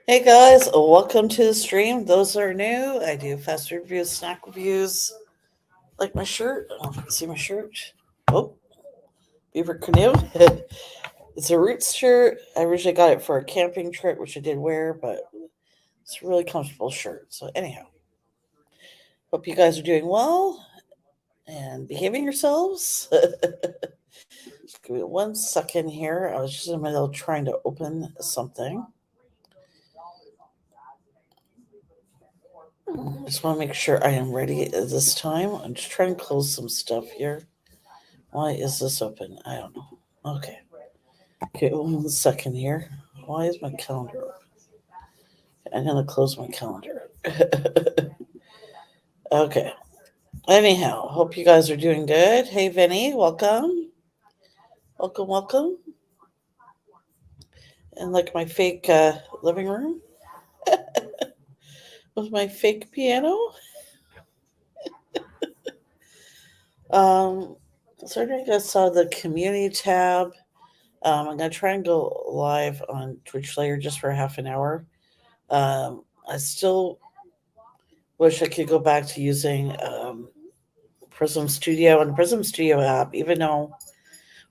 Hey guys, welcome to the stream. Those that are new, I do fast food reviews, snack reviews, like my shirt. Oh, see my shirt? Oh, Beaver Canoe. It's a Roots shirt. I originally got it for a camping trip, which I did wear, but it's a really comfortable shirt. So, anyhow, hope you guys are doing well and behaving yourselves. Just give me 1 second here. I was just in the middle of trying to open something. I just want to make sure I am ready at this time. I'm just trying to close some stuff here. Why is this open? I don't know. Okay. Okay, 1 second here. Why is my calendar open? I'm going to close my calendar. Okay. Anyhow, hope you guys are doing good. Hey, Vinny, welcome. Welcome, welcome. And like my fake living room with my fake piano. Um, so I think I saw the community tab. I'm gonna try and go live on Twitch later just for half an hour. I still wish I could go back to using Prism Studio and the Prism Studio app, even though,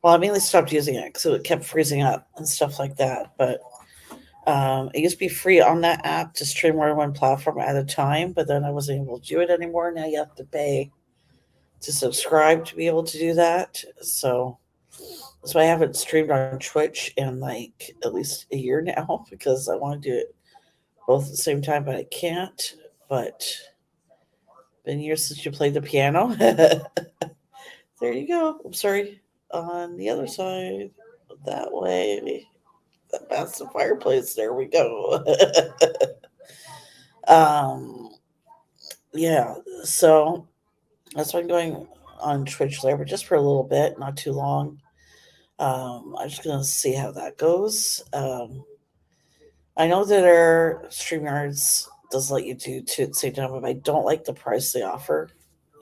well, I mainly stopped using it because it kept freezing up and stuff like that. But it used to be free on that app to stream more than one platform at a time, but then I wasn't able to do it anymore. Now you have to pay to subscribe to be able to do that. So I haven't streamed on Twitch in like at least a year now because I want to do it both at the same time, but I can't. But been years since you played the piano. There you go. I'm sorry. On the other side, that way, past the fireplace. There we go. um, yeah. So that's why I'm going on Twitch later, but just for a little bit, not too long. I'm just gonna see how that goes. I know that our StreamYards does let you do two at the same time, but I don't like the price they offer.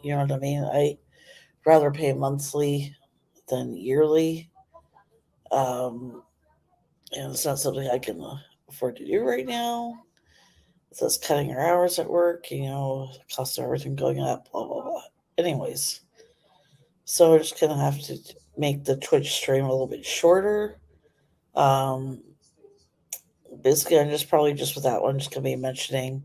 You know what I mean? I rather pay monthly than yearly. Um, and it's not something I can afford to do right now. It's us cutting our hours at work, the cost of everything going up, blah blah blah. Anyways, so we're just gonna have to make the Twitch stream a little bit shorter. Um, Basically, I'm just probably just with that one, just gonna be mentioning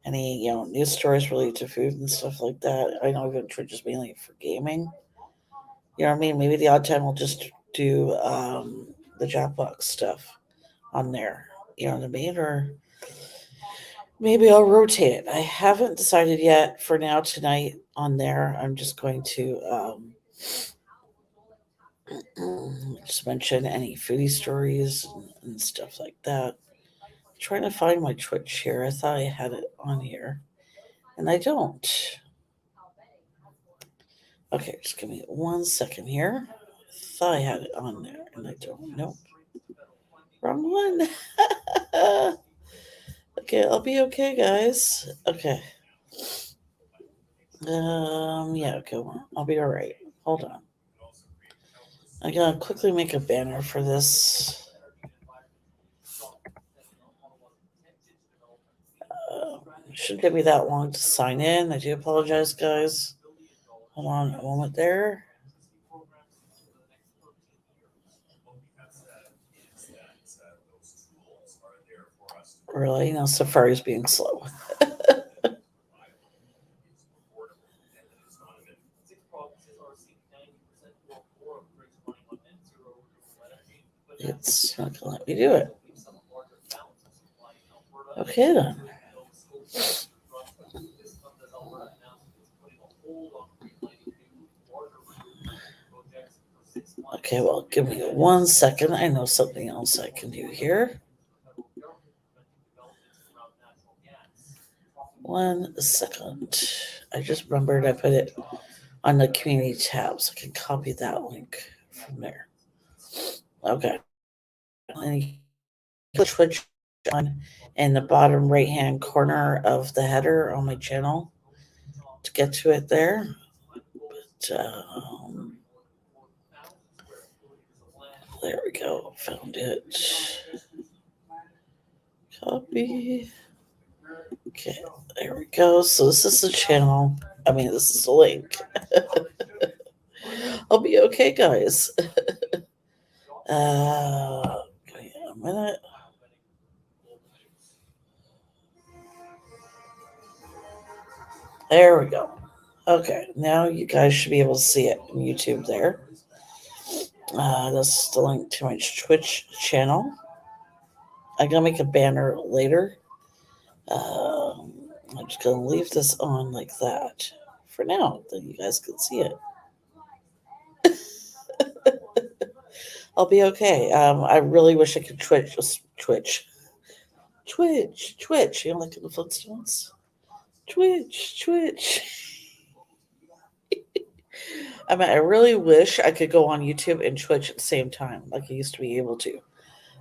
any news stories related to food and stuff like that. I know even Twitch is mainly for gaming. You know what I mean? Maybe the odd time we'll just do the Jackbox stuff on there. You know what I mean? Or maybe I'll rotate it. I haven't decided yet for now tonight on there. I'm just going to just mention any foodie stories and stuff like that. I'm trying to find my Twitch here. I thought I had it on here, and I don't. Okay, just give me 1 second here. I thought I had it on there, and I don't. Nope. Wrong one. Okay, I'll be okay, guys. Okay. Yeah, okay, well, I'll be alright. Hold on. I'm gonna quickly make a banner for this. Uh, Shouldn't take me that long to sign in. I do apologize, guys. Hold on a moment there. Really, Safari's being slow. It's not gonna let me do it. Okay then. Okay, well, give me 1 second. I know something else I can do here. 1 second. I just remembered I put it on the community tab, so I can copy that link from there. Okay. And you Twitch on in the bottom right hand corner of the header on my channel to get to it there. But there we go. Found it. Copy. Okay, there we go. So this is the channel. I mean, this is the link. I'll be okay, guys. Give me a minute. There we go. Okay, now you guys should be able to see it on YouTube there. That's the link to my Twitch channel. I'm gonna make a banner later. I'm just gonna leave this on like that for now, then you guys can see it. I'll be okay. I really wish I could Twitch. You know, like in the Flintstones. Twitch. I mean, I really wish I could go on YouTube and Twitch at the same time, like I used to be able to.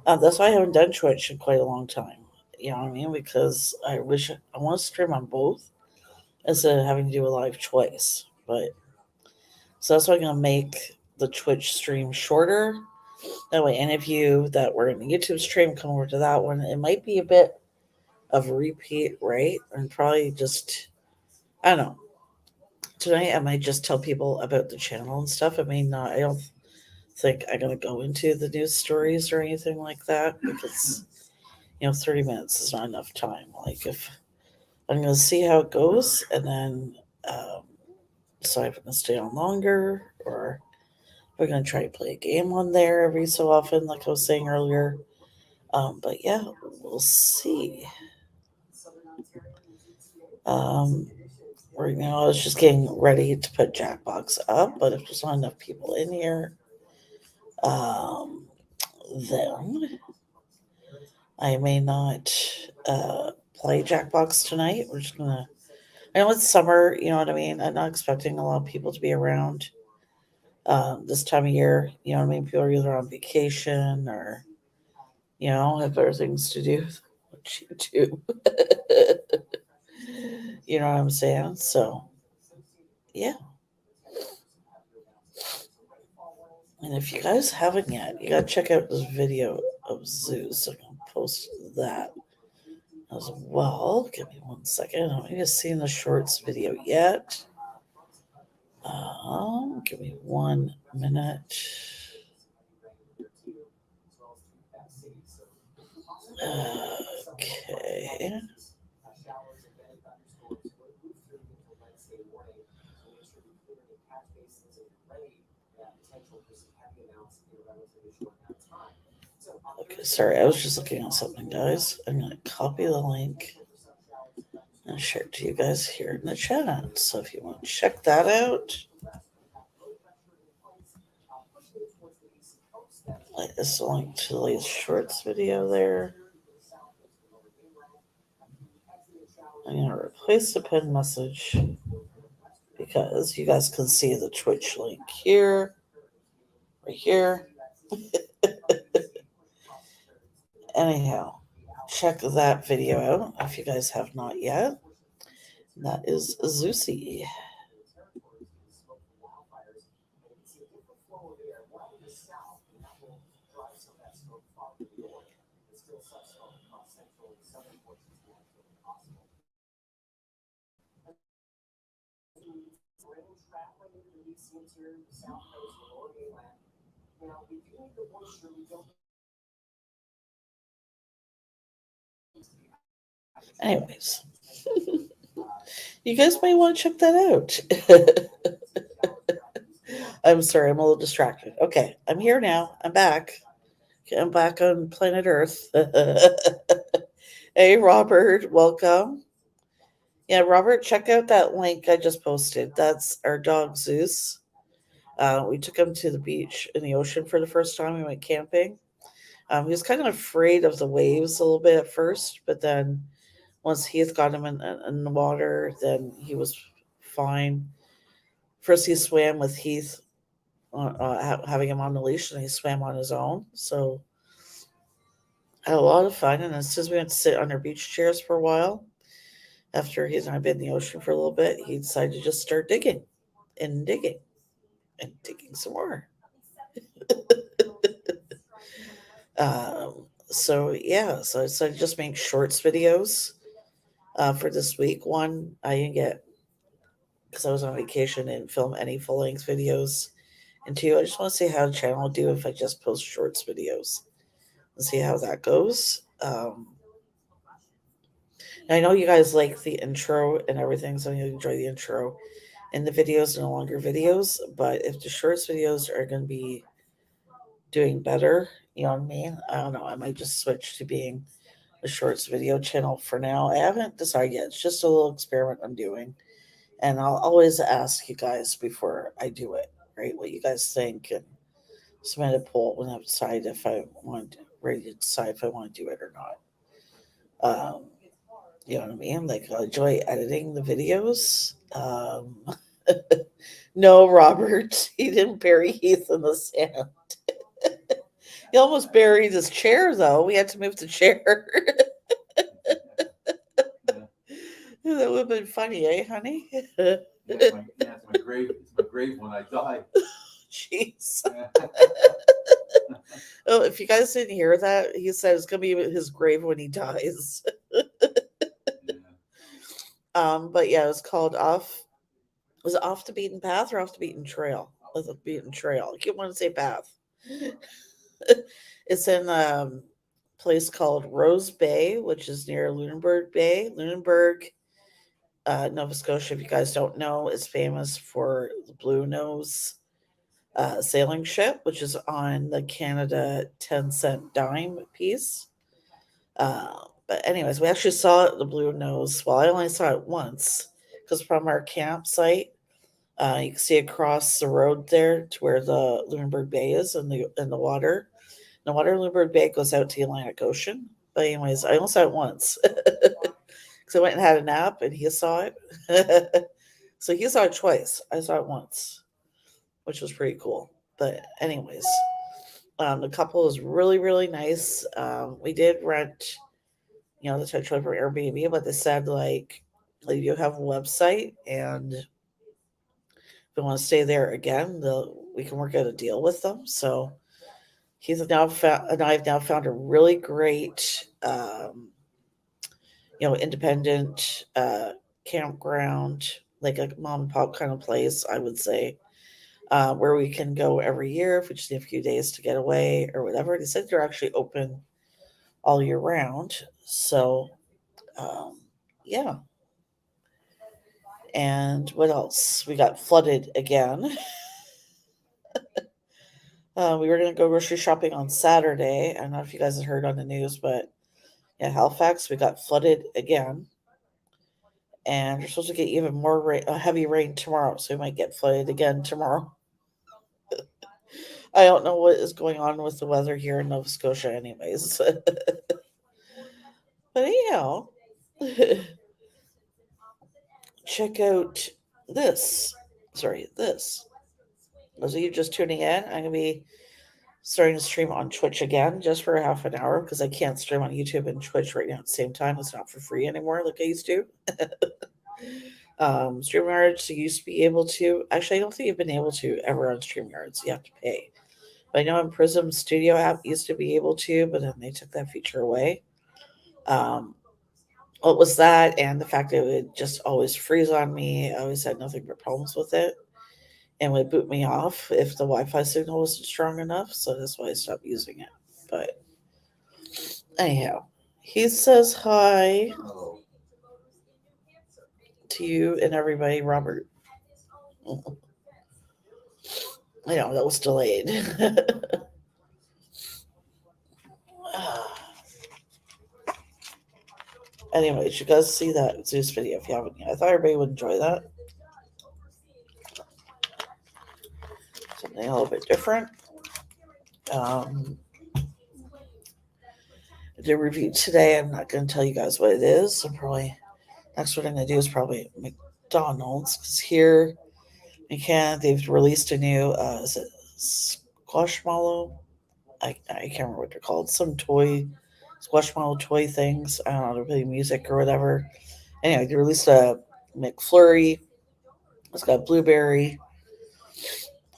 That's why I haven't done Twitch in quite a long time. You know what I mean? Because I wish I want to stream on both instead of having to do a live twice. But so that's why I'm gonna make the Twitch stream shorter. That way, any of you that were in the YouTube stream come over to that one. It might be a bit of a repeat, right? And probably just I don't know. Tonight I might just tell people about the channel and stuff. I mean, I don't think I'm gonna go into the news stories or anything like that because 30 minutes is not enough time. Like if I'm gonna see how it goes and then decide if I'm gonna stay on longer or we're gonna try to play a game on there every so often, like I was saying earlier. But yeah, we'll see. Right now, I was just getting ready to put JackBox up, but if there's not enough people in here, then I may not play JackBox tonight. We're just gonna. I know it's summer, you know what I mean. I'm not expecting a lot of people to be around this time of year. You know what I mean. People are either on vacation or have other things to do with YouTube. You know what I'm saying? So yeah. And if you guys haven't yet, you gotta check out this video of Zeus. I'm gonna post that as well. Give me 1 second. I haven't seen the shorts video yet. Give me 1 minute. Okay. Okay, sorry, I was just looking at something, guys. I'm gonna copy the link and share it to you guys here in the chat. So if you want to check that out, this link to the latest shorts video there. I'm gonna replace the pinned message because you guys can see the Twitch link here, right here. Anyhow, check that video out if you guys have not yet. That is Zeusy. Anyways, you guys may want to check that out. I'm sorry, I'm a little distracted. Okay, I'm here now. I'm back. Okay, I'm back on planet Earth. Hey, Robert, welcome. Yeah, Robert, check out that link I just posted. That's our dog Zeus. We took him to the beach in the ocean for the first time. We went camping. He was kind of afraid of the waves a little bit at first, but then once Heath got him in the water, then he was fine. First, he swam with Heath, having him on the leash, and he swam on his own. So, had a lot of fun. And as soon as we went to sit on our beach chairs for a while, after Heath and I been in the ocean for a little bit, he decided to just start digging and digging and digging some more. So yeah, so I just make shorts videos for this week. One, I didn't get because I was on vacation and film any full length videos. And two, I just want to see how the channel will do if I just post shorts videos and see how that goes. I know you guys like the intro and everything, so you enjoy the intro and the videos and the longer videos. But if the shorts videos are going to be doing better, you know what I mean? I don't know. I might just switch to being a shorts video channel for now. I haven't decided yet. It's just a little experiment I'm doing. And I'll always ask you guys before I do it, right? What you guys think and submit a poll when I decide if I want ready to decide if I want to do it or not. Um, you know what I mean? Like I enjoy editing the videos. No, Robert, he didn't bury Heath in the sand. He almost buried his chair, though. We had to move the chair. That would have been funny, eh, honey? It's my grave. It's my grave when I die. Jeez. Oh, if you guys didn't hear that, he said it's gonna be his grave when he dies. Yeah. But yeah, it was called off. Was it off the beaten path or off the beaten trail? Was it beaten trail? I keep wanting to say path. It's in place called Rose Bay, which is near Lunenburg Bay. Lunenburg, Nova Scotia, if you guys don't know, is famous for the Blue Nose sailing ship, which is on the Canada 10-cent dime piece. But anyways, we actually saw the Blue Nose. Well, I only saw it once because from our campsite, you can see across the road there to where the Lunenburg Bay is in the water. The water in Lunenburg Bay goes out to the Atlantic Ocean. But anyways, I only saw it once because I went and had a nap, and he saw it. So he saw it twice. I saw it once, which was pretty cool. But anyways, the couple is really really nice. We did rent, the territory for Airbnb, but they said like you have a website, and if we want to stay there again, we can work out a deal with them. So he's now found, and I've now found a really great, independent campground, like a mom and pop kind of place, I would say, where we can go every year if we just need a few days to get away or whatever. They said they're actually open all year round. So, um, yeah. And what else? We got flooded again. We were going to go grocery shopping on Saturday. I don't know if you guys have heard on the news, but yeah, Halifax, we got flooded again. And we're supposed to get even more heavy rain tomorrow, so we might get flooded again tomorrow. I don't know what is going on with the weather here in Nova Scotia, anyways. But anyhow, check out this. Sorry, this. Those of you just tuning in, I'm going to be starting to stream on Twitch again just for half an hour because I can't stream on YouTube and Twitch right now at the same time. It's not for free anymore like I used to. StreamYards, you used to be able to. Actually, I don't think you've been able to ever on StreamYards. You have to pay. But I know in Prism Studio app used to be able to, but then they took that feature away. Um, what was that, and the fact that it would just always freeze on me. I always had nothing but problems with it, and would boot me off if the Wi-Fi signal wasn't strong enough. So that's why I stopped using it. But anyhow, he says hi Hello. to you and everybody, Robert. I know that was delayed. Anyways, you guys see that Zeus video if you haven't yet. I thought everybody would enjoy that. Something a little bit different. Um, I did a review today. I'm not going to tell you guys what it is. I'm probably next what I'm going to do is probably McDonald's because here in Canada they've released a new is it Squashmallow? I can't remember what they're called. Some toy Squashmallow toy things. I don't know. They're playing music or whatever. Anyway, they released a McFlurry. It's got blueberry,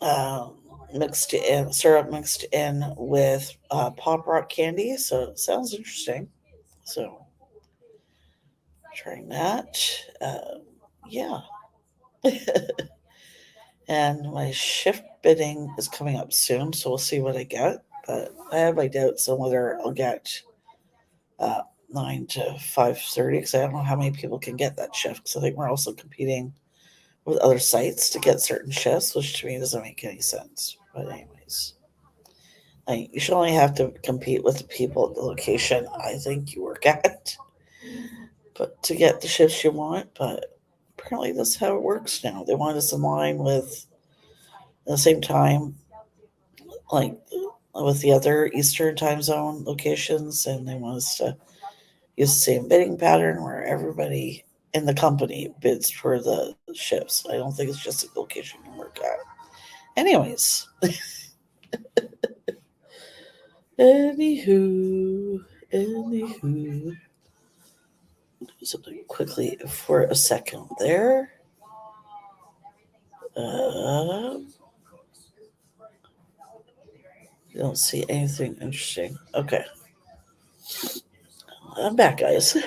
um, syrup mixed in with pop rock candy. So it sounds interesting. So trying that. Yeah. And my shift bidding is coming up soon, so we'll see what I get. But I have my doubts on whether I'll get uh, 9 to 5:30 because I don't know how many people can get that shift. Because I think we're also competing with other sites to get certain shifts, which to me doesn't make any sense. But anyways, you should only have to compete with the people at the location I think you work at, but to get the shifts you want. But apparently that's how it works now. They want us in line with at the same time, like with the other Eastern time zone locations, and they want us to use the same bidding pattern where everybody in the company bids for the shifts. I don't think it's just a location you work at. Anyways, anywho, anywho, do something quickly for a second there. Uh, I don't see anything interesting. Okay, I'm back, guys.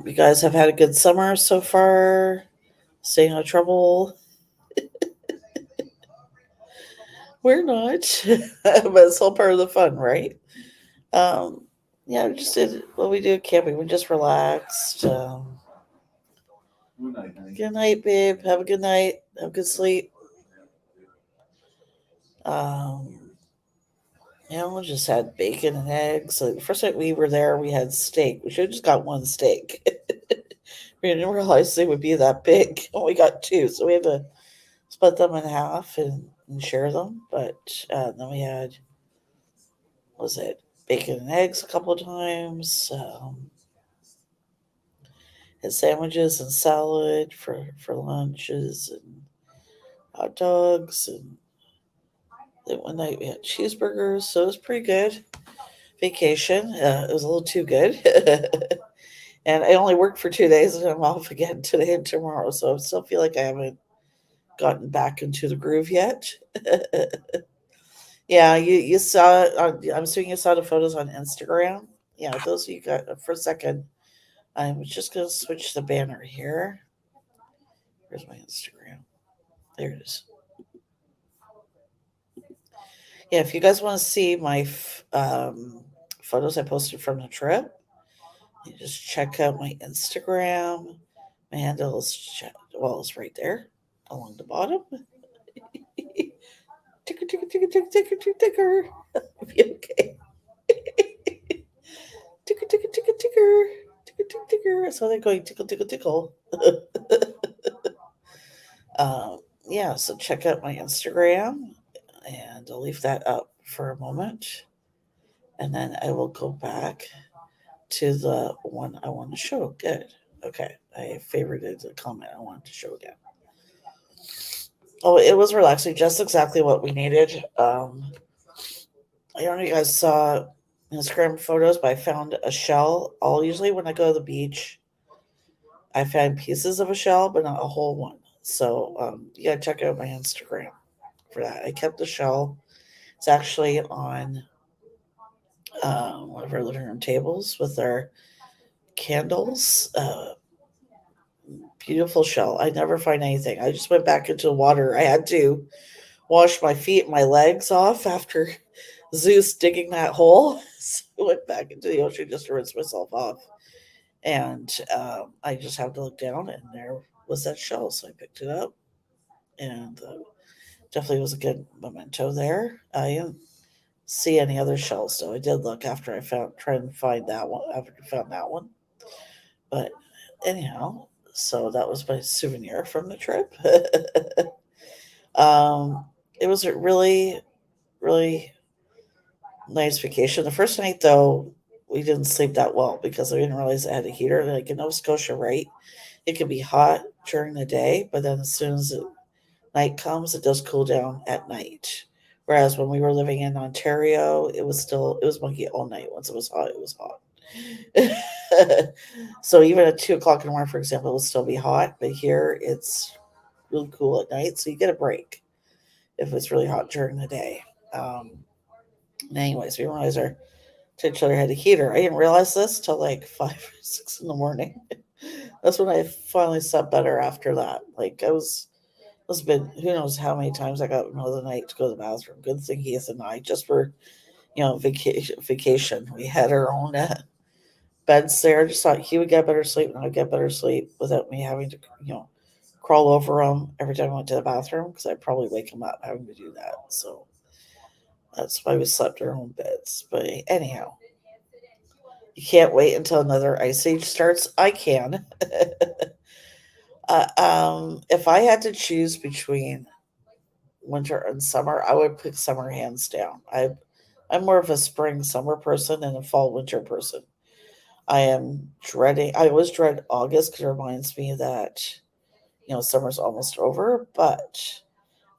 You guys have had a good summer so far. Staying out of trouble. We're not, but it's all part of the fun, right? Um, yeah, we just did what we do camping. We just relaxed. Good night, honey. Good night, babe. Have a good night. Have a good sleep. Um, we just had bacon and eggs. So the first night we were there, we had steak. We should have just got one steak. We didn't realize they would be that big. We got two, so we had to split them in half and share them. But then we had, what was it, bacon and eggs a couple of times. Had sandwiches and salad for lunches and hot dogs, and then one night we had cheeseburgers, so it was pretty good. Vacation, it was a little too good. And I only worked for 2 days and I'm off again today and tomorrow, so I still feel like I haven't gotten back into the groove yet. Yeah, you saw it I'm assuming you saw the photos on Instagram. Yeah, those you got for a second. I'm just gonna switch the banner here. Where's my Instagram? There it is. Yeah, if you guys want to see my photos I posted from the trip, you just check out my Instagram. My handle is it's right there along the bottom. Ticker, ticker, ticker, ticker, ticker, ticker, ticker. Okay. Ticker, ticker, ticker, ticker, ticker, ticker, ticker. So they're going tickle, tickle, tickle. Yeah, so check out my Instagram, and I'll leave that up for a moment, and then I will go back to the one I want to show. Good. Okay, I favorited the comment I wanted to show again. Oh, it was relaxing, just exactly what we needed. I don't know if you guys saw Instagram photos, but I found a shell. All usually when I go to the beach, I find pieces of a shell, but not a whole one. So you gotta check out my Instagram for that. I kept the shell. It's actually on one of our living room tables with our candles. Beautiful shell. I never find anything. I just went back into the water. I had to wash my feet and my legs off after Zeus digging that hole. So I went back into the ocean just to rinse myself off. And I just have to look down, and there was that shell. So I picked it up, and definitely was a good memento there. I didn't see any other shells, so I did look after I try and find that one. After I found that one, but anyhow, so that was my souvenir from the trip. It was a really, really nice vacation. The first night, though, we didn't sleep that well because I didn't realize I had a heater. Like in Nova Scotia, right? It can be hot during the day, but then as soon as night comes, it does cool down at night. Whereas when we were living in Ontario, it was monkey all night. Once it was hot, it was hot. So even at 2 o'clock in the morning, for example, it'll still be hot, but here it's really cool at night, so you get a break if it's really hot during the day. Um, anyways, we realized our titular had a heater. I didn't realize this till like 5 or 6 in the morning. That's when I finally slept better after that. Like I was been who knows how many times I got up in the middle of the night to go to the bathroom. Good thing Heath and I just for vacation. We had our own beds there. Just thought he would get better sleep and I'd get better sleep without me having to crawl over him every time I went to the bathroom because I'd probably wake him up having to do that. So that's why we slept in our own beds. But anyhow, you can't wait until another ice age starts. I can. If I had to choose between winter and summer, I would pick summer hands down. I'm more of a spring summer person than a fall winter person. I always dread August because it reminds me that, summer's almost over. But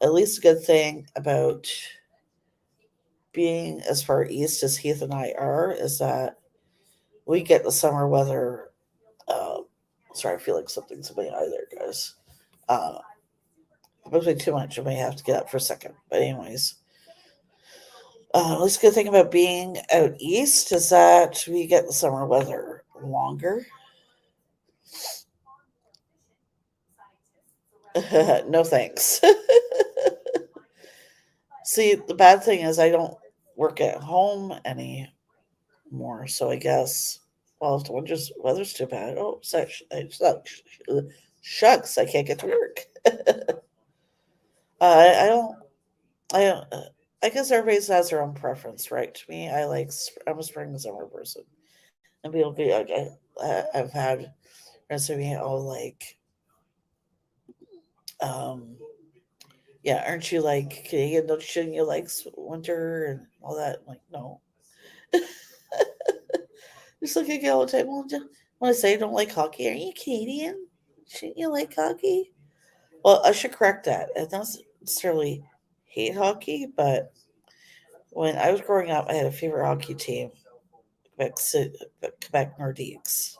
at least a good thing about being as far east as Heath and I are is that we get the summer weather. Uh, sorry, I feel like something's in my eye there, guys. If I play too much, I may have to get up for a second. But anyways, at least good thing about being out east is that we get the summer weather longer. No thanks. See, the bad thing is I don't work at home anymore, so I guess well, if the weather's too bad. Oh, shucks, I can't get to work. I don't. I don't. I guess everybody has their own preference, right? To me, I'm a spring and summer person, and people be like, I've had friends of me all like, um, yeah, aren't you like Canadian? Shouldn't you like winter and all that? I'm like, no. Just look at you all the time. Well, when I say I don't like hockey, are you Canadian? Shouldn't you like hockey? Well, I should correct that. I don't necessarily hate hockey, but when I was growing up, I had a favorite hockey team, Quebec Nordiques.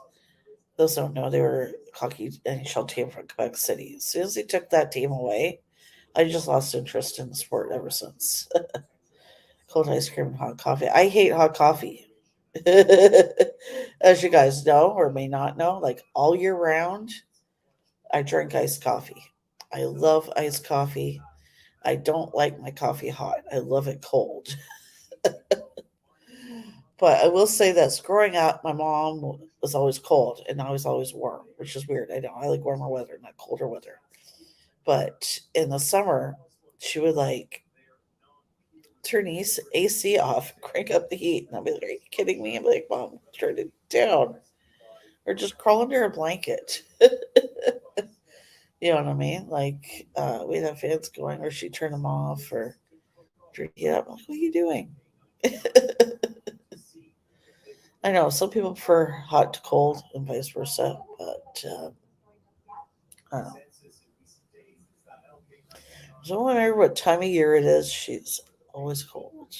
Those don't know they were a hockey NHL team from Quebec City. As soon as they took that team away, I just lost interest in the sport ever since. Cold ice cream and hot coffee. I hate hot coffee. As you guys know or may not know, like all year round, I drink iced coffee. I love iced coffee. I don't like my coffee hot. I love it cold. But I will say this growing up, my mom was always cold and I was always warm, which is weird. I know I like warmer weather, not colder weather. But in the summer, she would like turn AC off, crank up the heat. And I'll be like, are you kidding me? I'm like, Mom, turn it down. Or just crawl under a blanket. You know what I mean? Like, we'd have fans going, or she'd turn them off, or turn it up. I'm like, what are you doing? I know some people prefer hot to cold and vice versa, but I don't know. So I don't remember what time of year it is. She's always cold.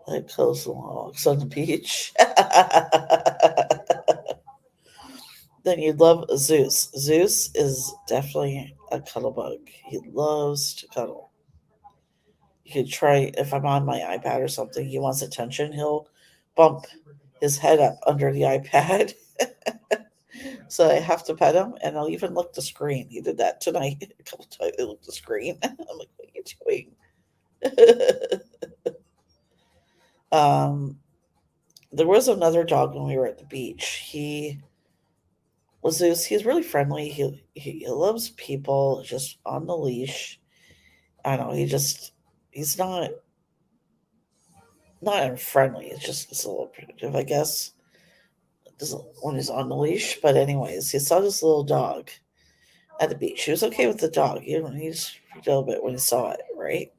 Like close logs on the beach. Then you'd love Zeus. Zeus is definitely a cuddle bug. He loves to cuddle. You could try if I'm on my iPad or something, he wants attention, he'll bump his head up under the iPad. So I have to pet him and I'll even look the screen. He did that tonight a couple times. He looked the screen. I'm like, what are you doing? um, there was another dog when we were at the beach. He was Zeus. He's really friendly. He loves people just on the leash. I don't know. He's not unfriendly. It's a little primitive, I guess. Doesn't when he's on the leash. But anyways, he saw this little dog at the beach. He was okay with the dog. He just freaked out a little bit when he saw it, right?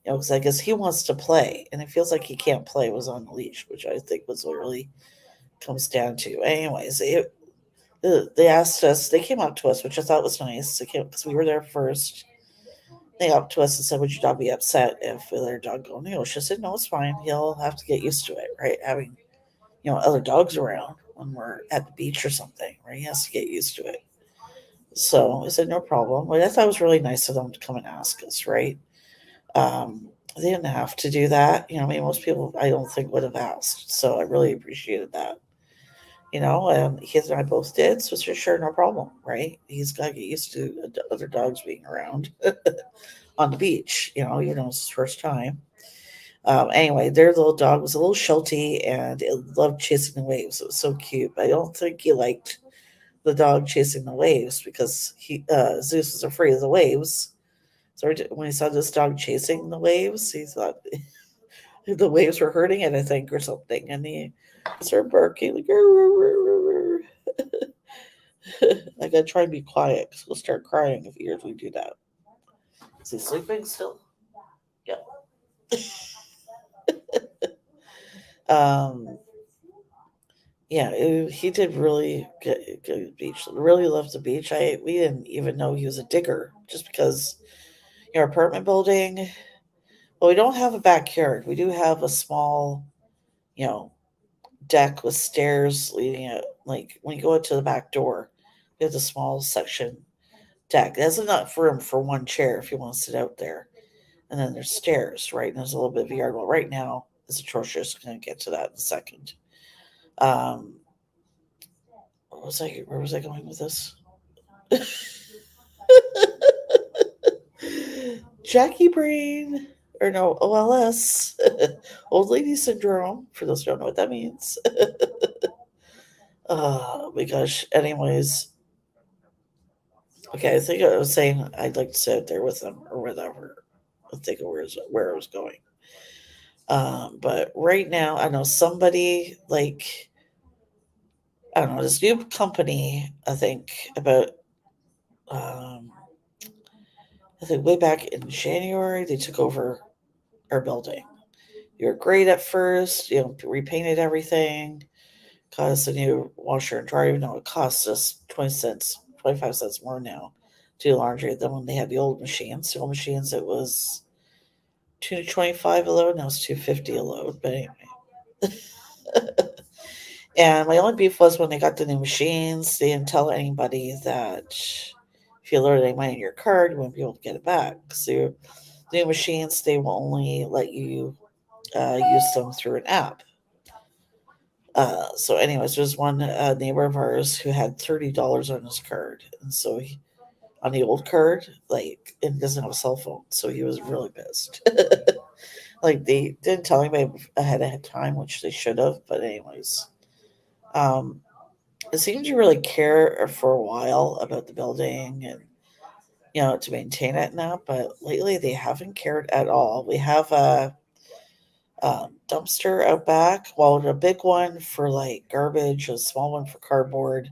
Because I guess he wants to play, and it feels like he can't play. Was on the leash, which I think was what really comes down to. Anyways, they asked us. They came up to us, which I thought was nice. They came because we were there first. They came up to us and said, "Would your dog be upset if we let our dog go?" And she said, "No, it's fine. He'll have to get used to it, right? Having other dogs around when we're at the beach or something, right? He has to get used to it. So I said, no problem. But I thought it was really nice of them to come and ask us, right? They didn't have to do that. I mean, most people I don't think would have asked. So I really appreciated that. And he and I both did. So it's just sure, no problem, right? He's got to get used to other dogs being around on the beach, it's his first time. Anyway, their little dog was a little shelty and it loved chasing the waves. It was so cute. But I don't think he liked the dog chasing the waves because Zeus was afraid of the waves. So when he saw this dog chasing the waves, he thought the waves were hurting it, I think, or something. And he started barking like, I gotta try and be quiet because he'll start crying if he hears we do that. Is he sleeping still? Yeah. Um, yeah, he did really good at the beach. Really loved the beach. We didn't even know he was a digger just because our apartment building. Well, we don't have a backyard. We do have a small, you know, deck with stairs leading it. Like when you go into the back door, we have a small section deck. That's enough room for one chair if you want to sit out there. And then there's stairs, right? And there's a little bit of yard. Well, right now it's atrocious. Going to get to that in a second. Um, Where was I going with this? Jackie Brain, or no, OLS, old lady syndrome. For those who don't know what that means. Oh my gosh. Anyways, okay. I think I was saying I'd like to sit there with them or whatever. I think of where I was going. But right now, I know somebody like I don't know this new company. I think about um, I think way back in January they took over our building. You were great at first, repainted everything, got us a new washer and dryer. Even though it costs us 20 cents, 25 cents more now to do laundry than when they had the old machines. The old machines, it was 225 a load, now it's 250 a load. But anyway. And my only beef was when they got the new machines, they didn't tell anybody that if you loaded any money in your card, you wouldn't be able to get it back. So the new machines, they will only let you use them through an app. So, anyways, there's one neighbor of ours who had $30 on his card, and so on the old card, like, it doesn't have a cell phone, so he was really pissed. Like they didn't tell anybody ahead of time, which they should have. But anyways, um, it seemed to really care for a while about the building and to maintain it now, but lately they haven't cared at all. We have a dumpster out back. Well, a big one for like garbage, a small one for cardboard,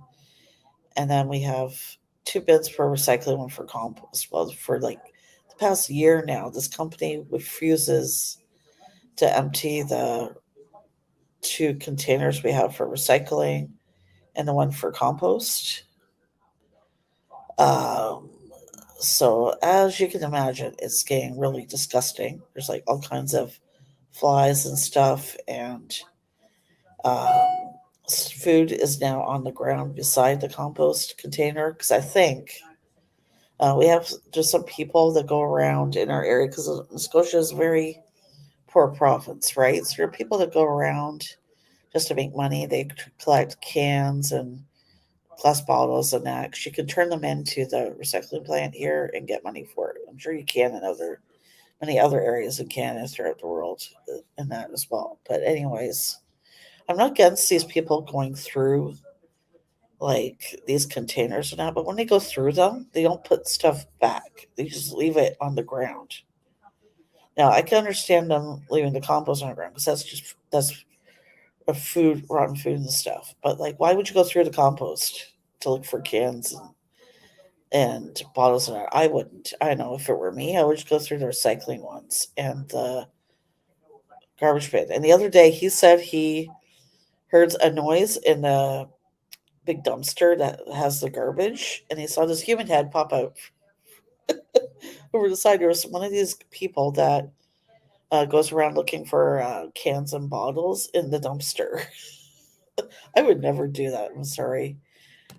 and then we have two bins for recycling, one for compost. Well, for like the past year now, this company refuses to empty the two containers we have for recycling and the one for compost. Um, so as you can imagine, it's getting really disgusting. There's like all kinds of flies and stuff, and um, food is now on the ground beside the compost container because I think we have just some people that go around in our area because Scotia is a very poor province, right? So there are people that go around just to make money. They collect cans and glass bottles and that 'cause you can turn them into the recycling plant here and get money for it. I'm sure you can in many other areas in Canada throughout the world and that as well. But anyways, I'm not against these people going through like these containers and that, but when they go through them, they don't put stuff back. They just leave it on the ground. Now I can understand them leaving the compost on the ground because that's a food, rotten food and stuff. But like, why would you go through the compost to look for cans and bottles? And I wouldn't. I know if it were me, I would just go through the recycling ones and the garbage bin. And the other day, he said he heard a noise in the big dumpster that has the garbage, and he saw this human head pop out over the side. There was one of these people that goes around looking for cans and bottles in the dumpster. I would never do that. I'm sorry.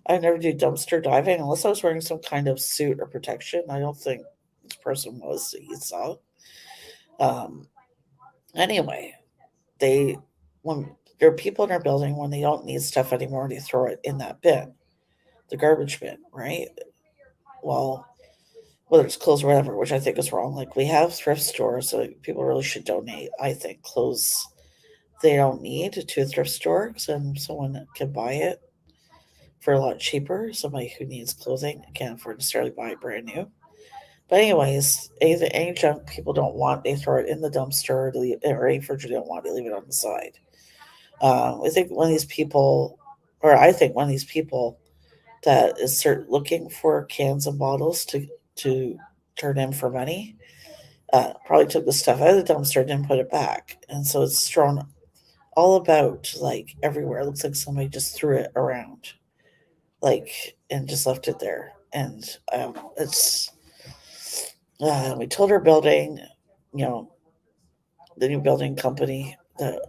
I never do dumpster diving unless I was wearing some kind of suit or protection. I don't think this person was that you saw. Um, anyway, they when there are people in our building when they don't need stuff anymore, they throw it in that bin, the garbage bin, right? Well, whether it's clothes or whatever, which I think is wrong. Like we have thrift stores, so people really should donate. I think clothes they don't need to a thrift store because then someone can buy it for a lot cheaper. Somebody who needs clothing can't afford to necessarily buy it brand new. But anyways, any junk people don't want, they throw it in the dumpster, or any furniture they don't want, they leave it on the side. I think one of these people, or I think one of these people that is looking for cans and bottles to turn in for money, probably took the stuff out of the dumpster and didn't put it back, and so it's thrown all about like everywhere. It looks like somebody just threw it around, like and just left it there. And it's we told our building, you know, the new building company that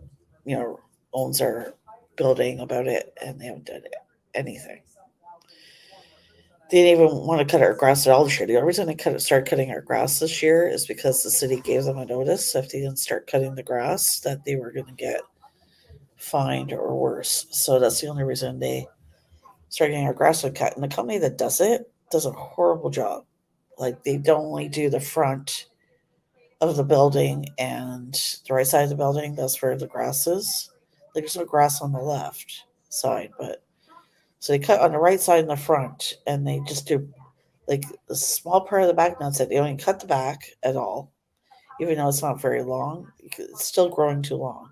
you know owns our building about it, and they haven't done anything. They didn't even want to cut our grass at all this year. The only reason they started cutting our grass this year is because the city gave them a notice if they didn't start cutting the grass that they were going to get fined or worse. So that's the only reason they started getting our grass cut. And the company that does it does a horrible job. Like they don't only do the front of the building and the right side of the building. That's where the grass is. Like there's no grass on the left side, but so they cut on the right side and the front, and they just do like a small part of the back. That's it. They don't even cut the back at all, even though it's not very long. It's still growing too long.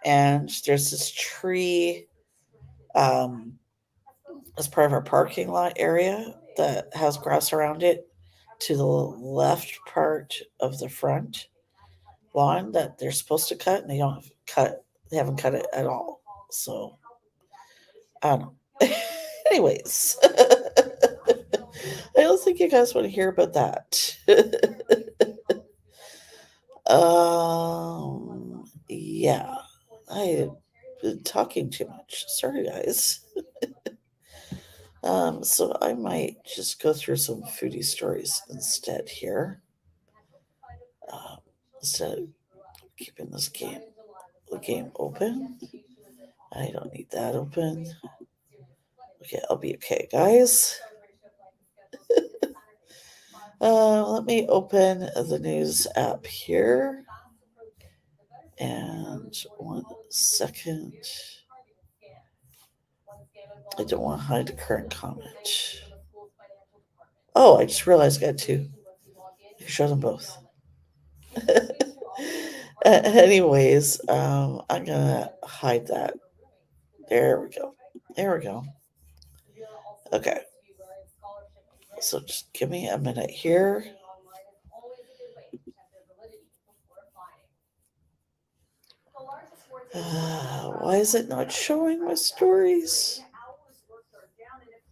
And there's this tree um, as part of our parking lot area that has grass around it to the left part of the front lawn that they're supposed to cut, and they don't cut. They haven't cut it at all. So I don't know. Anyways, I don't think you guys want to hear about that. Yeah, I've been talking too much. Sorry, guys. So I might just go through some foodie stories instead here. Um, instead of keeping the game open. I don't need that open. Okay, I'll be okay, guys. Let me open the news app here. And 1 second. I don't want to hide the current comment. Oh, I just realized I got two. I can show them both. Anyways, I'm gonna hide that. There we go. There we go. Okay. So just give me a minute here. Why is it not showing my stories?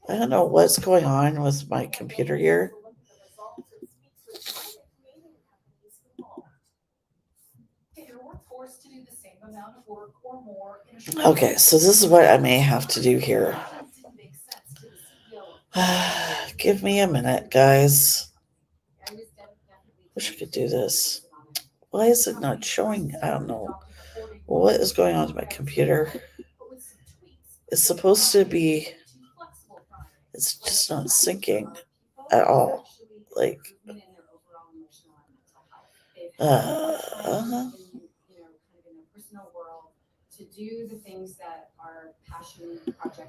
I don't know what's going on with my computer here. Okay, so this is what I may have to do here. Give me a minute, guys. Wish I could do this. Why is it not showing? I don't know. What is going on with my computer? It's supposed to be. It's just not syncing at all. Like.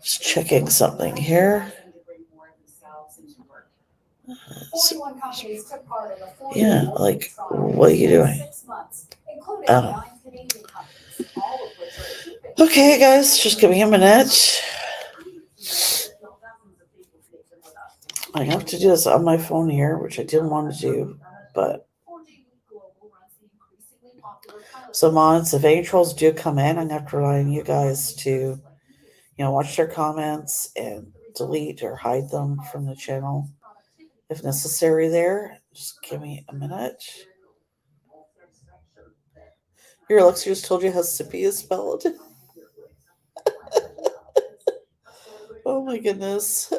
Just checking something here. Yeah, like, what are you doing? Okay, guys, just give me a minute. I have to do this on my phone here, which I didn't want to do, but. So, mods, if any trolls do come in, I'm going to have to rely on you guys to, watch their comments and delete or hide them from the channel if necessary there. Just give me a minute. Your Alexa just told you how sippy is spelled. Oh my goodness.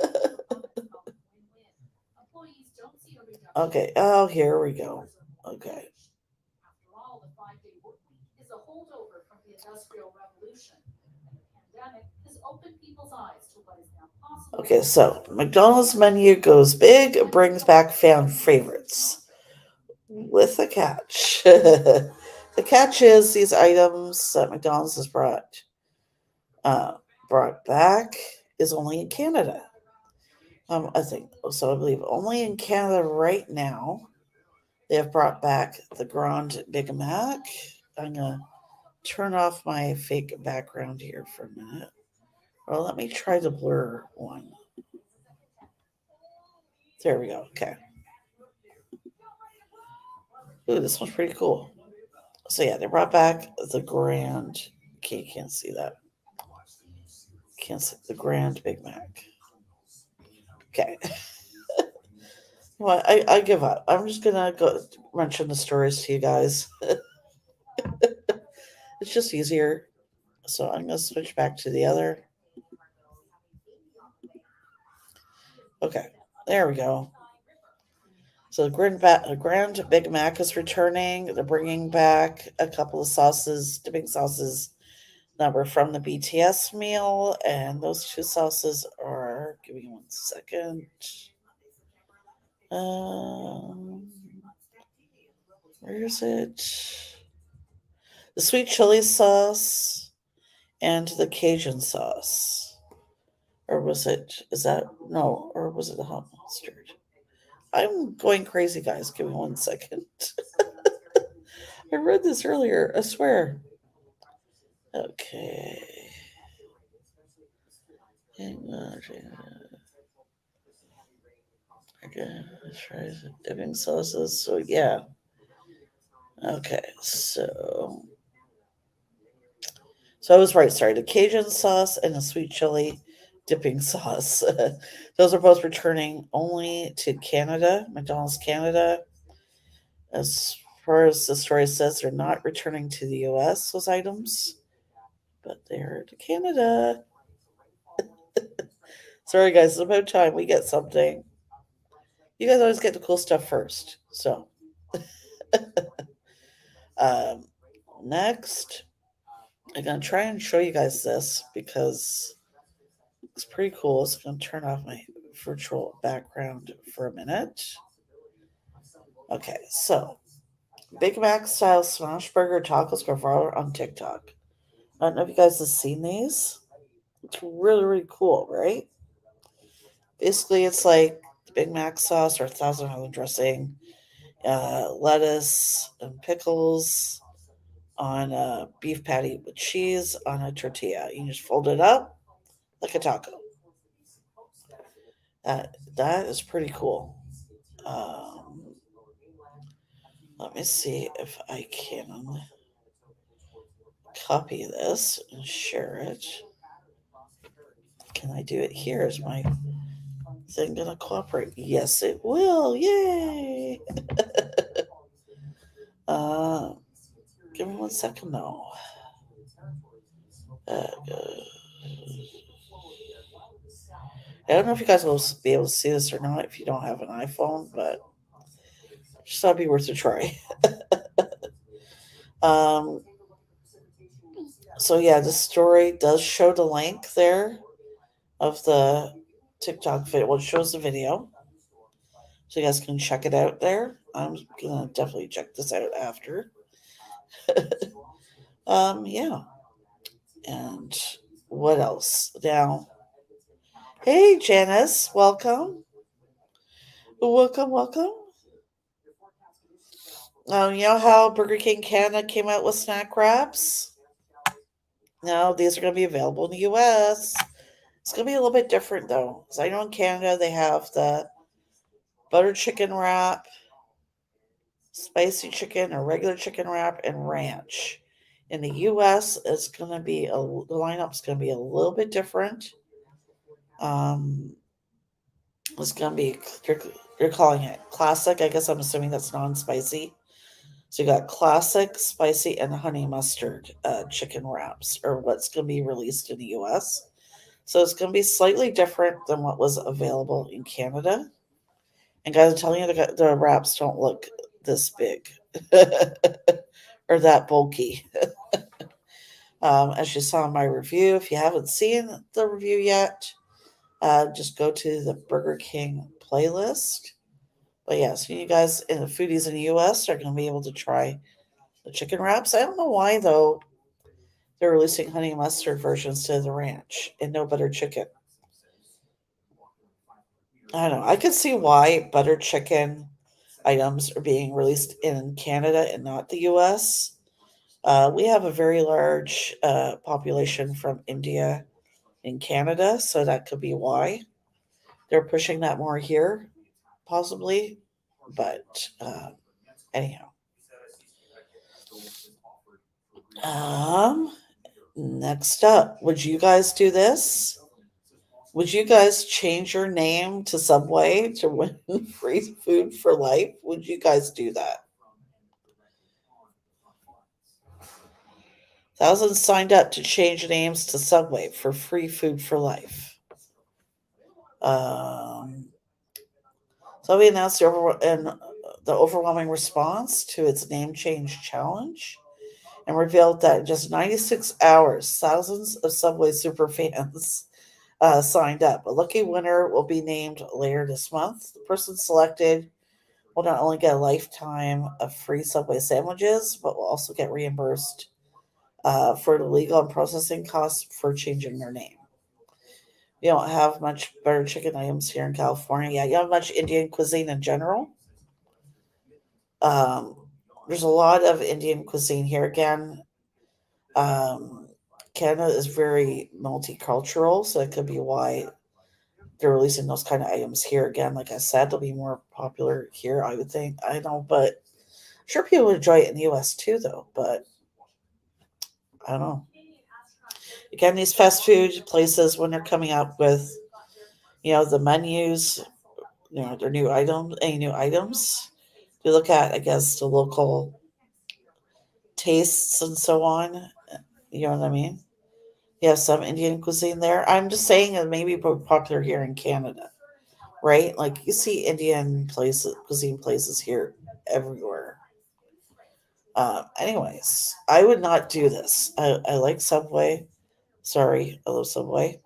Okay. Oh, here we go. Okay. Okay, so McDonald's menu goes big, brings back fan favorites with a catch. The catch is these items that McDonald's has uh, brought back is only in Canada. I think so. I believe only in Canada right now they have brought back the Grand Big Mac. I'm gonna turn off my fake background here for a minute. Well, let me try the blur one. There we go. Okay. Ooh, this one's pretty cool. So yeah, they brought back the Grand. Okay, you can't see that. Can't see the Grand Big Mac. Okay. Well, I give up. I'm just gonna go mention the stories to you guys. It's just easier. So I'm gonna switch back to the other. Okay, there we go. So the Grand Big Mac is returning. They're bringing back a couple of sauces, dipping sauces that were from the BTS meal, and those two sauces are. Give me 1 second. Um, where is it? The sweet chili sauce and the Cajun sauce. Or was it, is that, no, or was it the hot mustard? I'm going crazy, guys. Give me 1 second. I read this earlier, I swear. Okay. Hang on. Okay, let's try some dipping sauces. So, yeah. Okay, so I was right. Sorry, the Cajun sauce and the sweet chili dipping sauce. Those are both returning only to Canada, McDonald's Canada. As far as the story says, they're not returning to the U.S. Those items, but they're to Canada. Sorry, guys. It's about time we get something. You guys always get the cool stuff first. So, um, next, I'm gonna try and show you guys this because it's pretty cool. So I'm gonna turn off my virtual background for a minute. Okay, so Big Mac style smash burger tacos go viral on TikTok. I don't know if you guys have seen these. It's really, really cool, right? Basically, it's like Big Mac sauce or Thousand Island dressing, lettuce and pickles on a beef patty with cheese on a tortilla. You just fold it up like a taco. That is pretty cool. Um, Let me see if I can copy this and share it. Can I do it here? Is my thing gonna cooperate? Yes, it will. Yay! uh, Give me 1 second though. Uh, I don't know if you guys will be able to see this or not if you don't have an iPhone, but just thought it'd be worth a try. um, so yeah, the story does show the link there of the TikTok video. Well, it shows the video, so you guys can check it out there. I'm gonna definitely check this out after. Yeah, and what else? Now, hey Janice, welcome, welcome, welcome. You know how Burger King Canada came out with snack wraps? No, these are going to be available in the US. It's going to be a little bit different though. Because I know in Canada they have the butter chicken wrap, spicy chicken or regular chicken wrap, and ranch. In the US, it's going to be, the lineup's going to be a little bit different. Um, it's going to be, you're calling it classic. I guess I'm assuming that's non spicy. So you got classic, spicy, and honey mustard chicken wraps, or what's going to be released in the U.S. So it's going to be slightly different than what was available in Canada. And guys, I'm telling you, the wraps don't look this big or that bulky. As you saw in my review, if you haven't seen the review yet, just go to the Burger King playlist. But yeah, so you guys and the foodies in the US are going to be able to try the chicken wraps. I don't know why, though, they're releasing honey mustard versions to the ranch and no butter chicken. I don't know. I could see why butter chicken items are being released in Canada and not the US. We have a very large population from India in Canada, so that could be why they're pushing that more here, possibly. But anyhow, um, next up, would you guys do this? Would you guys change your name to Subway to win free food for life? Would you guys do that? Thousands signed up to change names to Subway for free food for life. Um, so we announced the overwhelming response to its name change challenge and revealed that in just 96 hours, thousands of Subway superfans signed up. A lucky winner will be named later this month. The person selected will not only get a lifetime of free Subway sandwiches, but will also get reimbursed for the legal and processing costs for changing their name. You don't have much butter chicken items here in California. Yeah, you don't have much Indian cuisine in general. Um, there's a lot of Indian cuisine here. Again, um, Canada is very multicultural, so it could be why they're releasing those kind of items here. Again, like I said, they'll be more popular here, I would think. I know, but I'm sure people would enjoy it in the US too, though. But I don't know. Again, these fast food places, when they're coming up with, the menus, their new items, any new items, you look at, I guess, the local tastes and so on. You know what I mean? You have some Indian cuisine there. I'm just saying it may be popular here in Canada, right? Like you see Indian places, cuisine places here everywhere. Anyways, I would not do this. I like Subway. Sorry, I love Subway.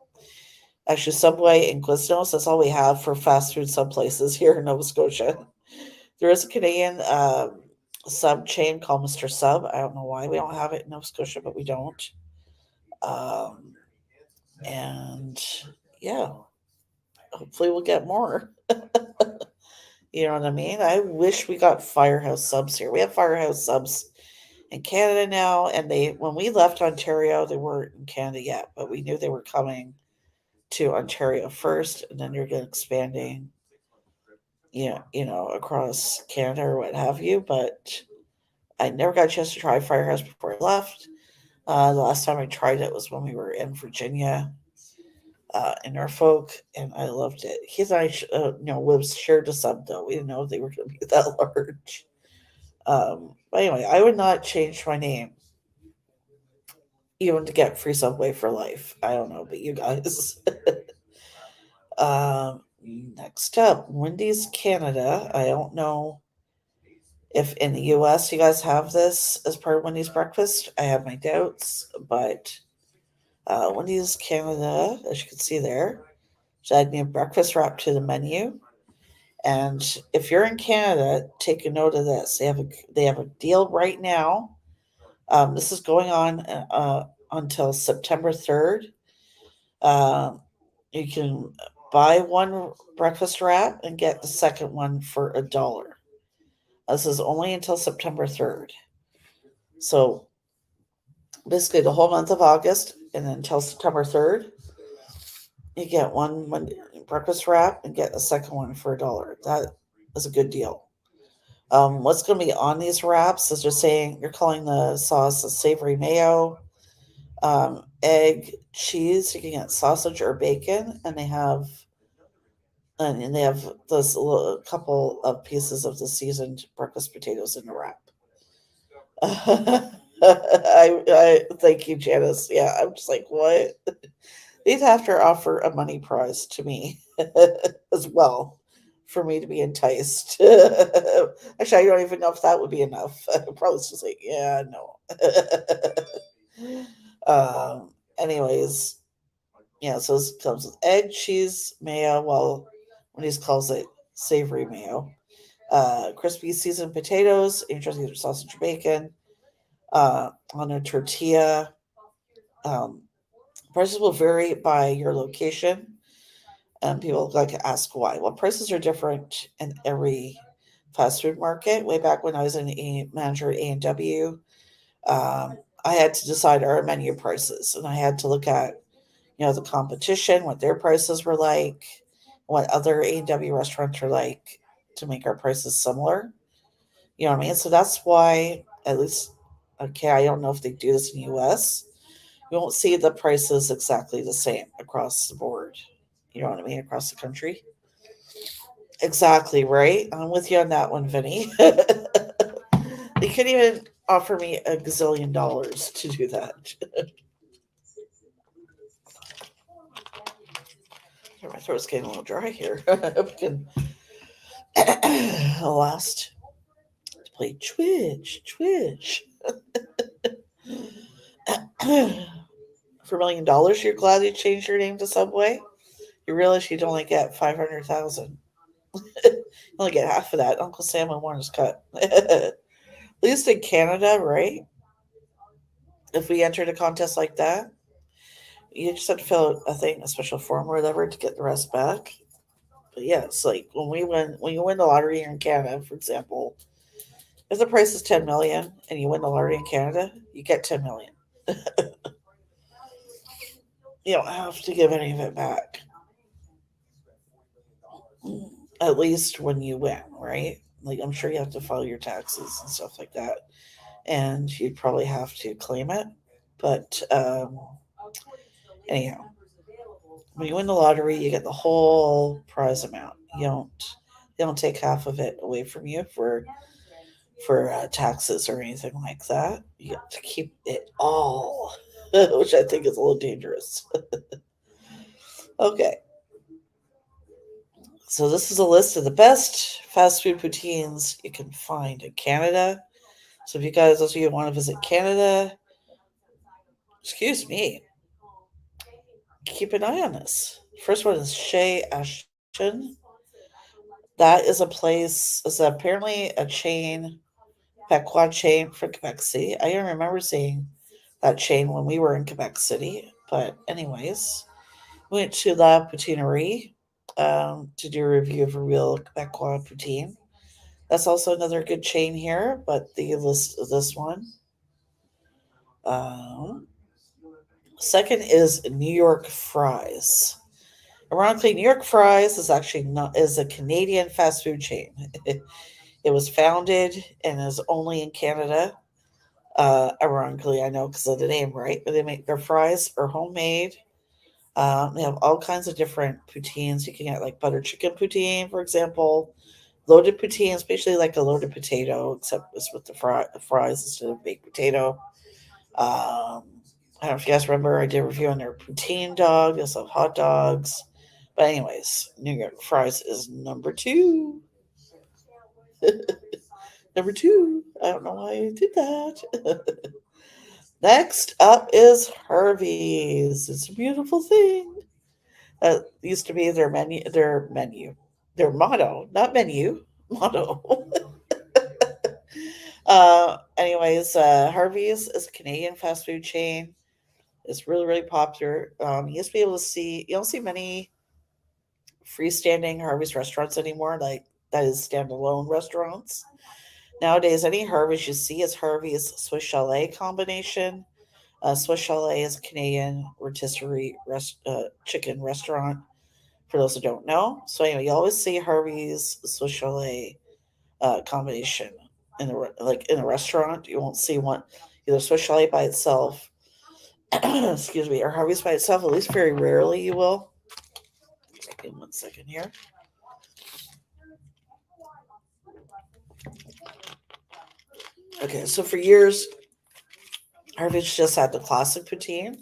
Actually, Subway and Quiznos, that's all we have for fast food sub places here in Nova Scotia. There is a Canadian sub chain called Mr. Sub. I don't know why we don't have it in Nova Scotia, but we don't. Um, and yeah, hopefully we'll get more. You know what I mean? I wish we got Firehouse subs here. We have Firehouse subs in Canada now, and they when we left Ontario, they weren't in Canada yet, but we knew they were coming to Ontario first, and then they're going expanding, across Canada or what have you. But I never got a chance to try Firehouse before I left. The last time I tried it was when we were in Virginia, in Norfolk, and I loved it. He and I, was shared a sub though. We didn't know they were going to be that large. But anyway, I would not change my name even to get free Subway for life. I don't know, but you guys. Next up, Wendy's Canada. I don't know if in the US you guys have this as part of Wendy's breakfast. I have my doubts, but Wendy's Canada, as you can see there, should add new breakfast wrap to the menu. And if you're in Canada, take a note of this. They have a deal right now. This is going on until September 3rd. Um, you can buy one breakfast wrap and get the second one for $1. This is only until September 3rd. So basically, the whole month of August and then until September 3rd, you get one breakfast wrap and get the second one for $1. That is a good deal. What's going to be on these wraps is you're calling the sauce a savory mayo, egg, cheese. You can get sausage or bacon, and they have this couple of pieces of the seasoned breakfast potatoes in the wrap. I thank you, Janice. Yeah, I'm just like, what? They'd have to offer a money prize to me as well for me to be enticed. Actually, I don't even know if that would be enough. Probably just like, yeah, no. Anyways, yeah, so this comes with egg, cheese, mayo. Well, when he calls it savory mayo, crispy seasoned potatoes, interesting sausage, bacon, on a tortilla. Um, Prices will vary by your location, and people like to ask why. Well, prices are different in every fast food market. Way back when I was a manager at A&W, I had to decide our menu prices, and I had to look at the competition, what their prices were like, what other A&W restaurants are like to make our prices similar. You know what I mean? So that's why, at least, okay, I don't know if they do this in the US. You won't see the prices exactly the same across the board. You know what I mean? Across the country. Exactly, right? I'm with you on that one, Vinny. They couldn't even offer me a gazillion dollars to do that. My throat's getting a little dry here. We can last to play Twitch. For $1 million, you're glad you changed your name to Subway. You realize you'd only get 500,000. You only get half of that. Uncle Sam and Warren's cut. At least in Canada, right? If we entered a contest like that, you just have to fill out a thing, a special form or whatever, to get the rest back. But yeah, it's like when you win the lottery here in Canada, for example, if the price is 10 million and you win the lottery in Canada, you get 10 million. You don't have to give any of it back. At least when you win, right? Like I'm sure you have to file your taxes and stuff like that, and you'd probably have to claim it. But anyhow, when you win the lottery, you get the whole prize amount. They don't take half of it away from you for taxes or anything like that. You get to keep it all, which I think is a little dangerous. Okay, so this is a list of the best fast food poutines you can find in Canada. So if you guys, those of you who want to visit Canada, excuse me, keep an eye on this. First one is Chez Ashton. That is a place, is apparently a chain, Pequot chain for Quebec City. I don't remember seeing that chain when we were in Quebec City. But anyways, we went to La Poutinerie to do a review of a real Quebecois poutine. That's also another good chain here, but the list of this one. Um, Second is New York Fries. Ironically, New York Fries is actually not is a Canadian fast food chain. It was founded and is only in Canada. Ironically, I know because of the name, right? But they make their fries are homemade. They have all kinds of different poutines. You can get like butter chicken poutine, for example, loaded poutine, especially like a loaded potato, except it's with the fries instead of baked potato. Um, I don't know if you guys remember, I did a review on their poutine dog. They also have hot dogs. But anyways, New York fries is number two. Number two. I don't know why I did that. Next up is Harvey's. It's a beautiful thing. That used to be their motto, not menu, motto. Harvey's is a Canadian fast food chain. It's really, really popular. You used to be able to see, you don't see many freestanding Harvey's restaurants anymore, like that is standalone restaurants. Nowadays, any Harvey's you see is Harvey's Swiss Chalet combination. Swiss Chalet is a Canadian rotisserie chicken restaurant, for those who don't know. So anyway, you always see Harvey's Swiss Chalet combination in a restaurant. You won't see one either Swiss Chalet by itself, excuse me, or Harvey's by itself. At least very rarely you will. Give me 1 second here. Okay, so for years, Harvey's just had the classic poutine,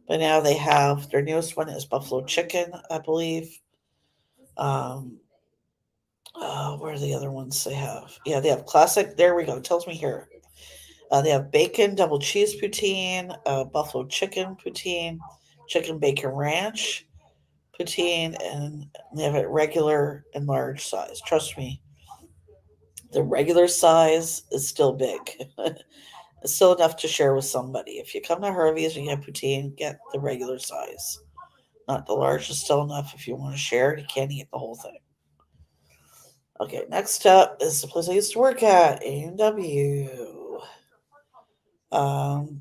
But now they have their newest one is buffalo chicken, I believe. Um, where are the other ones they have? Yeah, they have classic. There we go. It tells me here. They have bacon, double cheese poutine, buffalo chicken poutine, chicken bacon ranch poutine, and they have it regular and large size. Trust me, the regular size is still big. It's still enough to share with somebody. If you come to Harvey's and you get poutine, get the regular size. Not the large is still enough if you want to share it. You can't eat the whole thing. Okay, next up is the place I used to work at, A&W. Um,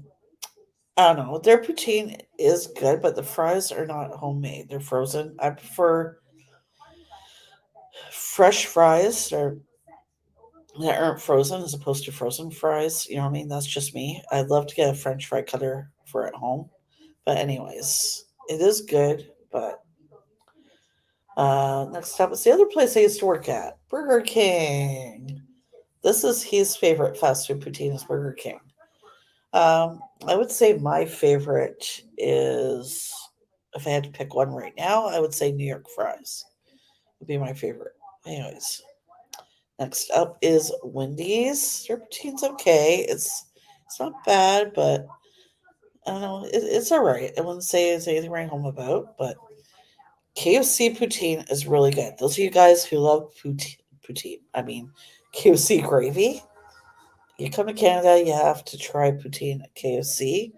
I don't know. Their poutine is good, but the fries are not homemade. They're frozen. I prefer fresh fries or that aren't frozen as opposed to frozen fries. You know what I mean? That's just me. I'd love to get a French fry cutter for at home. But anyways, it is good. But next up is the other place I used to work at, Burger King. This is his favorite fast food poutine is Burger King. I would say my favorite is, if I had to pick one right now, I would say New York fries would be my favorite. Anyways, next up is Wendy's. Their poutine's okay. It's not bad, but I don't know. It's all right. I wouldn't say it's anything to write home about, but KFC poutine is really good. Those of you guys who love poutine, I mean KFC gravy. You come to Canada, you have to try poutine at KFC.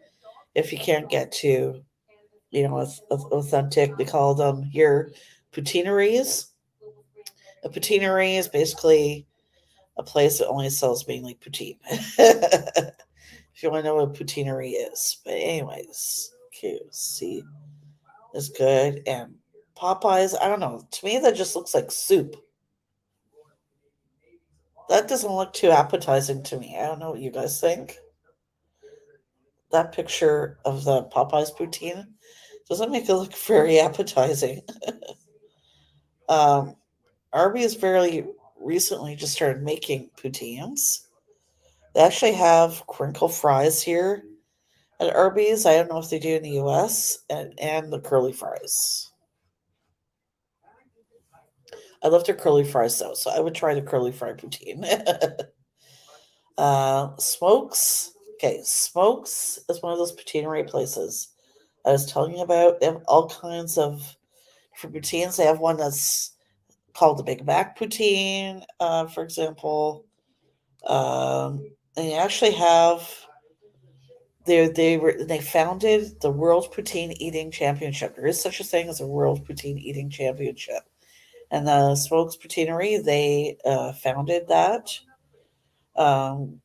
If you can't get to, authentic, they call them here poutineries. A poutinerie is basically a place that only sells mainly poutine. If you want to know what a poutinerie is. But anyways, KFC is good. And Popeyes, I don't know. To me, that just looks like soup. That doesn't look too appetizing to me. I don't know what you guys think. That picture of the Popeyes poutine doesn't make it look very appetizing. Um, Arby's very recently just started making poutines. They actually have crinkle fries here at Arby's. I don't know if they do in the US, and the curly fries. I love their curly fries though, so I would try the curly fry poutine. Smokes. Okay, Smokes is one of those poutineery places I was telling you about. They have all kinds of different poutines. They have one that's called the Big Mac poutine, for example. And they actually have they founded the World Poutine Eating Championship. There is such a thing as a World Poutine Eating Championship, and the Smokes Poutineery they founded that. Um,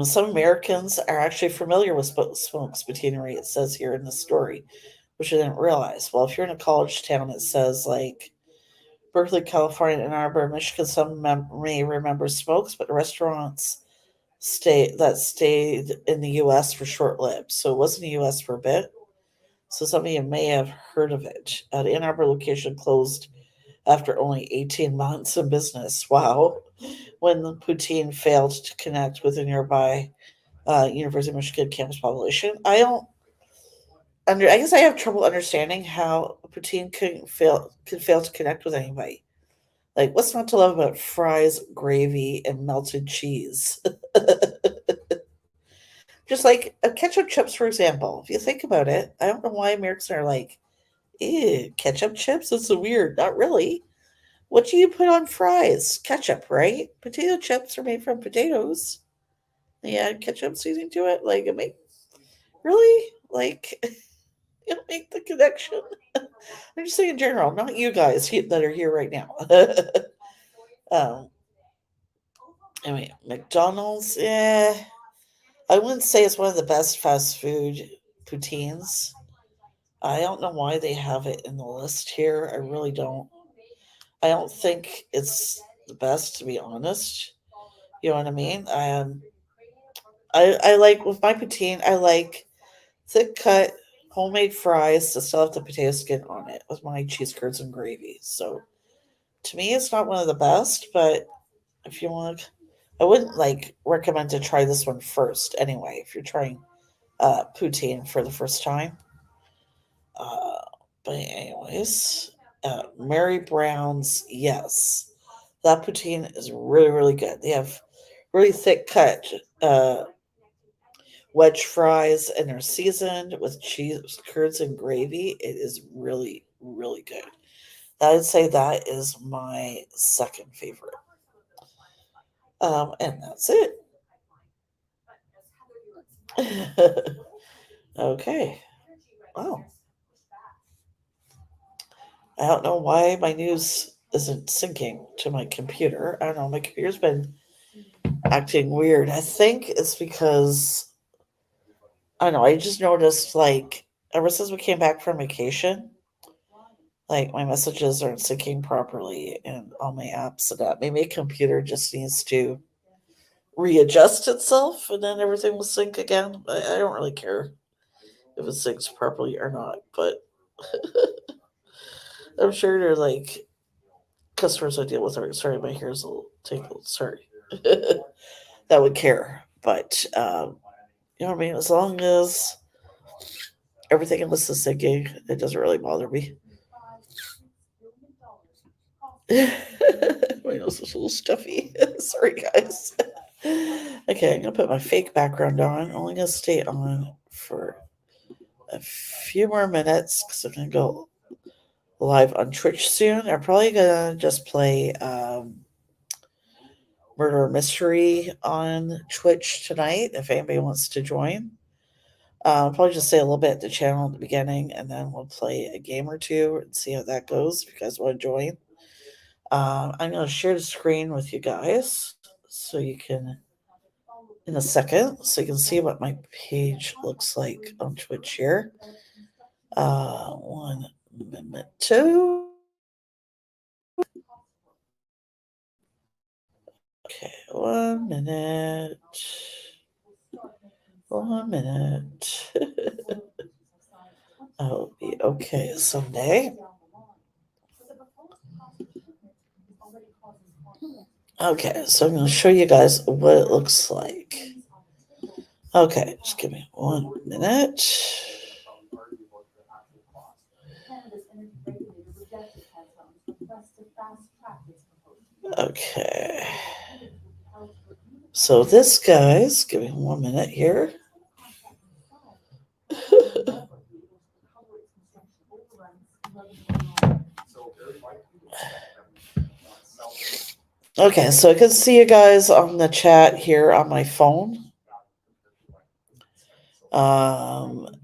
some Americans are actually familiar with Smokes Poutineery. It says here in the story, which I didn't realize. Well, if you're in a college town, it says like Berkeley, California, Ann Arbor, Michigan. Some may remember Smokes, but the restaurants stayed in the U.S. for short lived. So it was in the U.S. for a bit. So some of you may have heard of it. The Ann Arbor location closed after only 18 months of business. Wow. When the poutine failed to connect with a nearby University of Michigan campus population. I guess I have trouble understanding how a poutine could fail to connect with anybody. Like, what's not to love about fries, gravy, and melted cheese? Just like ketchup chips, for example. If you think about it, I don't know why Americans are like, ew, ketchup chips? That's so weird. Not really. What do you put on fries? Ketchup, right? Potato chips are made from potatoes. They add ketchup seasoning to it. Like, it make really like you make the connection. I'm just saying in general, not you guys that are here right now. um, I mean, McDonald's, yeah, I wouldn't say it's one of the best fast food poutines. I don't know why they have it in the list here. I really don't. I don't think it's the best, to be honest. You know what I mean? I like with my poutine. I like thick cut homemade fries that still have the potato skin on it with my cheese curds and gravy. So to me, it's not one of the best, but if you want, I wouldn't like recommend to try this one first. Anyway, if you're trying poutine for the first time. Uh, but anyways, Mary Brown's, yes, that poutine is really really good. They have really thick cut wedge fries, and they're seasoned with cheese curds and gravy. It is really really good. I would say that is my second favorite. And that's it. Okay. Wow. I don't know why my news isn't syncing to my computer. I don't know. My computer's been acting weird. I think it's because I don't know. I just noticed like ever since we came back from vacation, like my messages aren't syncing properly and all my apps and that. Maybe my computer just needs to readjust itself and then everything will sync again. I don't really care if it syncs properly or not, but I'm sure they're like customers I deal with are sorry, my hair's a little tangled. Sorry. That would care. But you know what I mean? As long as everything in this is syncing, it doesn't really bother me. My nose is a little stuffy. Sorry, guys. Okay, I'm gonna put my fake background on. I'm only gonna stay on for a few more minutes because I'm gonna go live on Twitch soon. I'm probably gonna just play Murder Mystery on Twitch tonight if anybody wants to join. I'll probably just say a little bit at the channel at the beginning, and then we'll play a game or two and see how that goes. If you guys want to join, I'm going to share the screen with you guys so you can, in a second, so you can see what my page looks like on Twitch here. 1 minute, two. Okay, 1 minute. 1 minute. I'll be okay someday. Okay, so I'm going to show you guys what it looks like. Okay, just give me 1 minute. Okay. So this guy's give me 1 minute here. Okay, so I can see you guys on the chat here on my phone.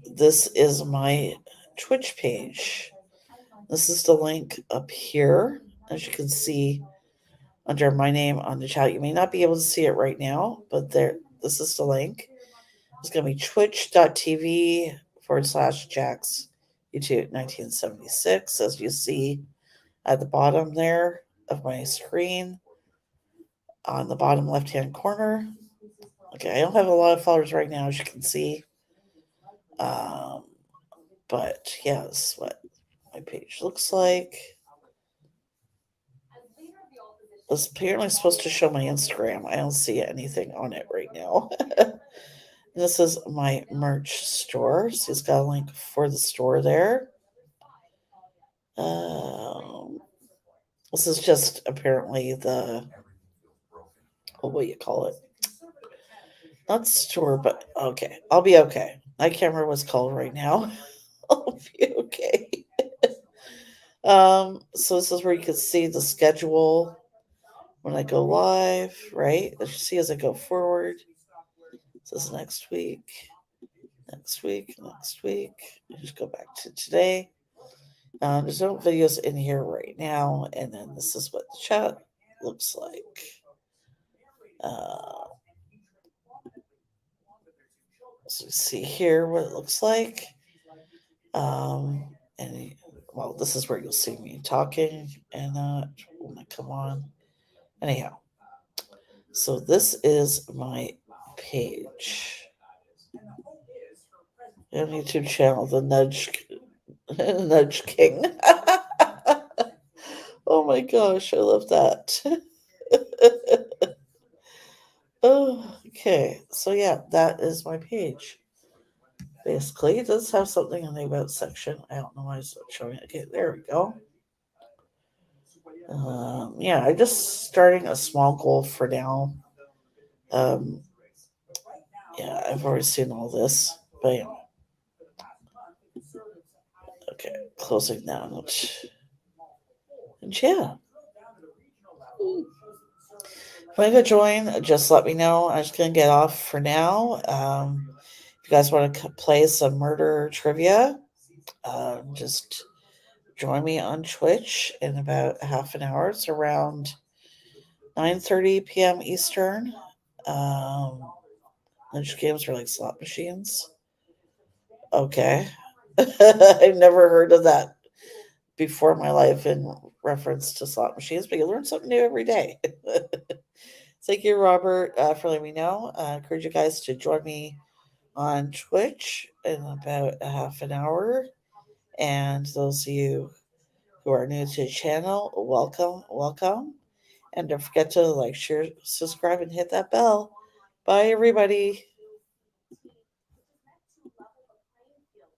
This is my Twitch page. This is the link up here, as you can see under my name on the chat. You may not be able to see it right now, but there. This is the link. It's going to be twitch.tv/Jack's YouTube 1976, as you see at the bottom there of my screen on the bottom left hand corner. Okay, I don't have a lot of followers right now, as you can see. But yeah, this is what my page looks like. It's apparently supposed to show my Instagram. I don't see anything on it right now. This is my merch store. So it's got a link for the store there. This is just apparently the what do you call it? Not store, but okay. I'll be okay. I can't remember what's called right now. I'll be okay. So this is where you can see the schedule when I go live, right? As you see as I go forward. This is next week. Next week. Just go back to today. There's no videos in here right now, and then this is what the chat looks like. So you see here what it looks like. And well, this is where you'll see me talking, and when I come on. Anyhow, so this is my page. On YouTube channel, the Nudge King. Oh my gosh, I love that. Oh, okay, so yeah, that is my page. Basically, it does have something in the about section. I don't know why it's not showing it. Okay, there we go. Yeah, I just starting a small goal for now. Um, yeah, I've already seen all this, but yeah. Okay, closing down. And yeah, when I join, just let me know. I'm just gonna get off for now. If you guys want to play some murder trivia, just join me on Twitch in about half an hour. It's around 9:30 p.m. Eastern. Um, Lunch games are like slot machines. Okay. I've never heard of that before in my life in reference to slot machines, but you learn something new every day. Thank you, Robert, for letting me know. I encourage you guys to join me on Twitch in about a half an hour. And those of you who are new to the channel, welcome, welcome. And don't forget to like, share, subscribe, and hit that bell. Bye, everybody.